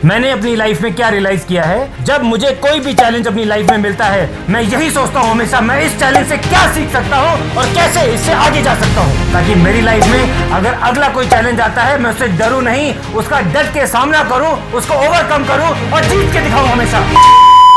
मैंने अपनी लाइफ में क्या रियलाइज किया है, जब मुझे कोई भी चैलेंज अपनी लाइफ में मिलता है, मैं यही सोचता हूँ हमेशा मैं इस चैलेंज से क्या सीख सकता हूँ और कैसे इससे आगे जा सकता हूँ, ताकि मेरी लाइफ में अगर अगला कोई चैलेंज आता है मैं उससे डरूं नहीं, उसका डट के सामना करूं, उसको ओवरकम करूं और जीत के दिखाऊं हमेशा।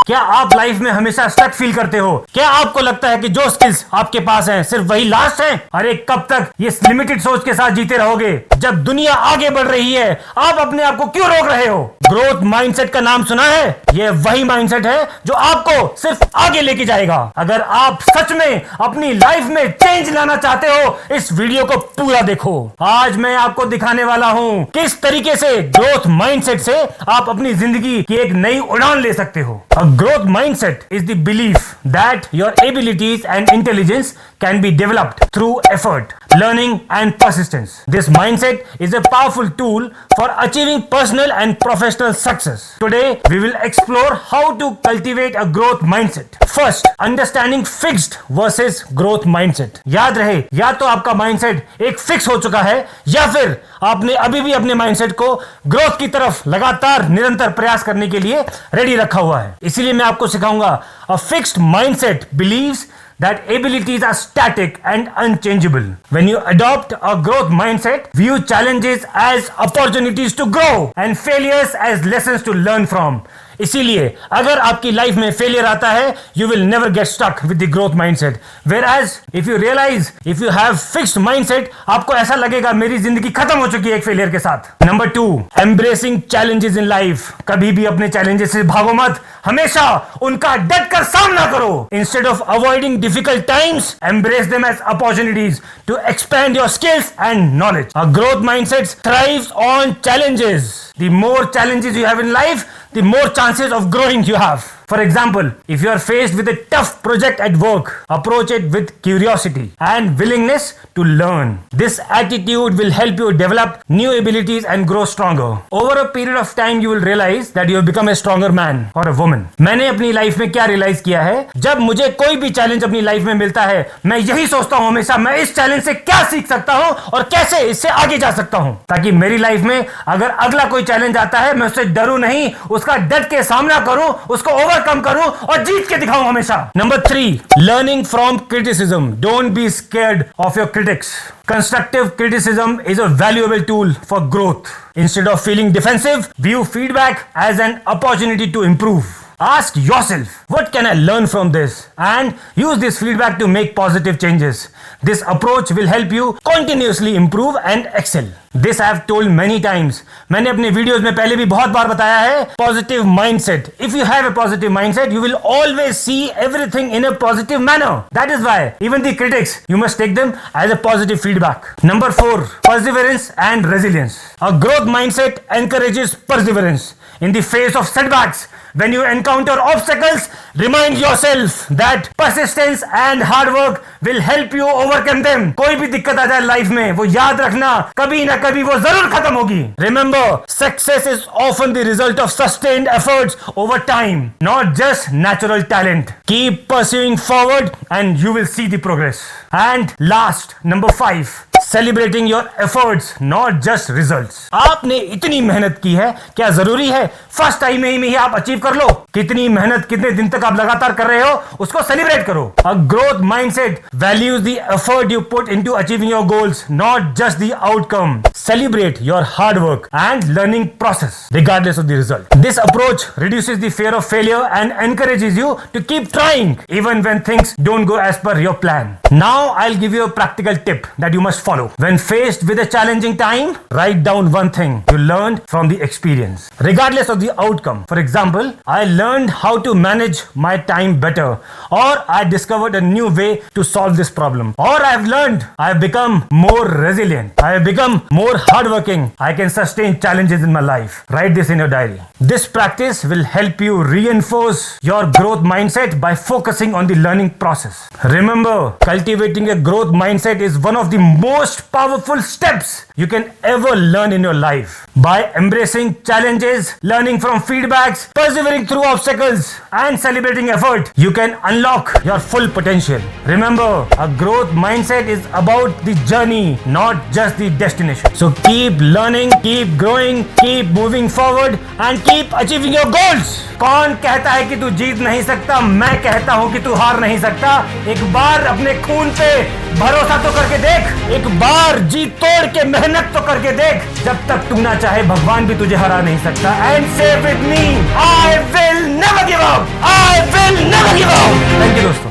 क्या आप लाइफ में हमेशा स्टक फील करते हो? क्या आपको लगता है कि जो स्किल्स आपके पास हैं सिर्फ वही लास्ट हैं? अरे कब तक ये लिमिटेड सोच के साथ जीते रहोगे? जब दुनिया आगे बढ़ रही है आप अपने आप को क्यों रोक रहे हो? ग्रोथ माइंडसेट का नाम सुना है? ये वही माइंडसेट है जो आपको सिर्फ आगे लेके जाएगा। अगर आप सच में अपनी लाइफ में चेंज लाना चाहते हो, इस वीडियो को पूरा देखो। आज मैं आपको दिखाने वाला हूं किस तरीके से ग्रोथ माइंडसेट से आप अपनी जिंदगी की एक नई उड़ान ले सकते हो। Growth mindset is the belief that your abilities and intelligence can be developed through effort, learning and persistence. This mindset is a powerful tool for achieving personal and professional success. Today, we will explore how to cultivate a growth mindset. First, understanding fixed versus growth mindset. याद रहे, या तो आपका mindset एक fix हो चुका है या फिर आपने अभी भी अपने mindset को growth की तरफ लगातार निरंतर प्रयास करने के लिए रेडी रखा हुआ है। इसीलिए मैं आपको सिखाऊंगा a fixed mindset believes that abilities are static and unchangeable. When you adopt a growth mindset, view challenges as opportunities to grow and failures as lessons to learn from. इसीलिए अगर आपकी लाइफ में फेलियर आता है, you will never get stuck with the growth mindset. Whereas if you realize, if you have fixed mindset, आपको ऐसा लगेगा मेरी जिंदगी खत्म हो चुकी है एक फेलियर के साथ। Number 2, embracing challenges in life. कभी भी अपने चैलेंजेस से भागो मत, हमेशा उनका डट कर सामना करो। Instead of avoiding difficult times, embrace them as opportunities to expand your skills and knowledge. A growth mindset thrives on challenges. The more challenges you have in life, the more chances of growing you have. For example, if you are faced with a tough project at work, approach it with curiosity and willingness to learn. This attitude will help you develop new abilities and grow stronger. Over a period of time, you will realize that you have become a stronger man or a woman. मैंने अपनी life में क्या realise किया है, जब मुझे कोई भी चैलेंज अपनी लाइफ में मिलता है, मैं यही सोचता हूँ हमेशा मैं इस चैलेंज से क्या सीख सकता हूँ और कैसे इससे आगे जा सकता हूँ, ताकि मेरी लाइफ में अगर अगला कोई चैलेंज आता है मैं उससे डरूं नहीं, उसका डट के सामना करूं, उसको ओवरकम करूं और जीत के दिखाऊं हमेशा। Number 3, learning from criticism. Don't be scared of your critics. Constructive criticism is a valuable tool for growth. Instead of feeling defensive, view feedback as an opportunity to improve. Ask yourself, what can I learn from this? And use this feedback to make positive changes. This approach will help you continuously improve and excel. This I have told many times. मैंने अपने videos में पहले भी बहुत बार बताया है, positive mindset. If you have a positive mindset, you will always see everything in a positive manner. That is why even the critics, you must take them as a positive feedback. Number 4, perseverance and resilience. A growth mindset encourages perseverance in the face of setbacks. When you encounter obstacles, remind yourself that persistence and hard work will help you overcome them. कोई भी दिक्कत आ जाए life में, वो याद रखना कभी ना कभी वो जरूर खत्म होगी. Remember, success is often the result of sustained efforts over time, not just natural talent. Keep pursuing forward and you will see the progress. And last, number 5, celebrating your efforts, not just results. आपने इतनी मेहनत की है, क्या जरूरी है first time में ही आप अचीव कर लो? कितनी मेहनत कितने दिन तक आप लगातार कर रहे हो, उसको सेलिब्रेट करो. A growth mindset values the effort you put into achieving your goals, not just the outcome. Celebrate your hard work and learning process, regardless of the result. This approach reduces the fear of failure and encourages you to keep trying, even when things don't go as per your plan. Now, I'll give you a practical tip that you must follow. When faced with a challenging time, write down one thing you learned from the experience, regardless of the outcome. For example, I learned how to manage my time better, or I discovered a new way to solve this problem, or I've learned I've become more resilient, I have become more hardworking, I can sustain challenges in my life. Write this in your diary. This practice will help you reinforce your growth mindset by focusing on the learning process. Remember, cultivating a growth mindset is one of the most most powerful steps you can ever learn in your life. By embracing challenges, learning from feedbacks, persevering through obstacles, and celebrating effort, you can unlock your full potential. Remember, a growth mindset is about the journey, not just the destination. So keep learning, keep growing, keep moving forward, and keep achieving your goals. कौन कहता है कि तू जीत नहीं सकता? मैं कहता हूं कि तू हार नहीं सकता. एक बार अपने खून पे भरोसा तो करके देख, एक बार जी तोड़ के मेहनत तो करके देख. जब तक तू ना चाहे भगवान भी तुझे हरा नहीं सकता. एंड से with me, I will never give up, I will never give up. Thank you दोस्तों.